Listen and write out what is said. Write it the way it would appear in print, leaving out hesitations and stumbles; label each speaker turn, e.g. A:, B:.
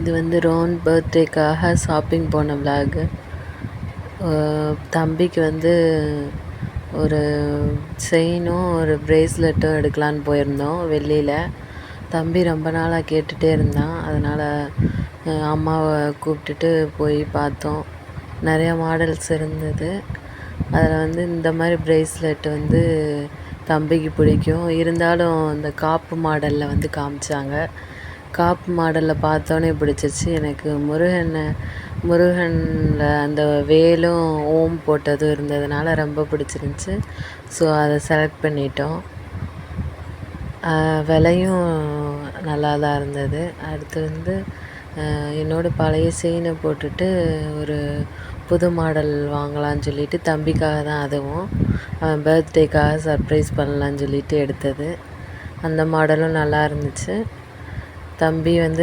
A: இது வந்து Ron பர்த்டேக்காக shopping போன விலாகு. தம்பிக்கு வந்து ஒரு செயினும் ஒரு ப்ரேஸ்லெட்டும் எடுக்கலான்னு போயிருந்தோம் வெள்ளியில். தம்பி ரொம்ப நாளாக கேட்டுகிட்டே இருந்தான். அதனால் அம்மாவை கூப்பிட்டுட்டு போய் பார்த்தோம். நிறையா மாடல்ஸ் இருந்தது. அதில் வந்து இந்த மாதிரி ப்ரேஸ்லெட் வந்து தம்பிக்கு பிடிக்கும். இருந்தாலும் இந்த காப்பு மாடலில் வந்து காமிச்சாங்க. காப்பு மாடலில் பார்த்தோன்னே பிடிச்சிருச்சு எனக்கு. முருகனில் அந்த வேலும் ஓம் போட்டதும் இருந்ததுனால ரொம்ப பிடிச்சிருந்துச்சி. ஸோ அதை செலக்ட் பண்ணிட்டோம். விலையும் நல்லா தான் இருந்தது. அடுத்து வந்து என்னோடய பழைய செயினை போட்டுட்டு ஒரு புது மாடல் வாங்கலான்னு சொல்லிட்டு தம்பிக்காக தான், அதுவும் அவன் பர்த்டேக்காக சர்ப்ரைஸ் பண்ணலான்னு சொல்லிட்டு எடுத்தது. அந்த மாடலும் நல்லா இருந்துச்சு. தம்பி வந்து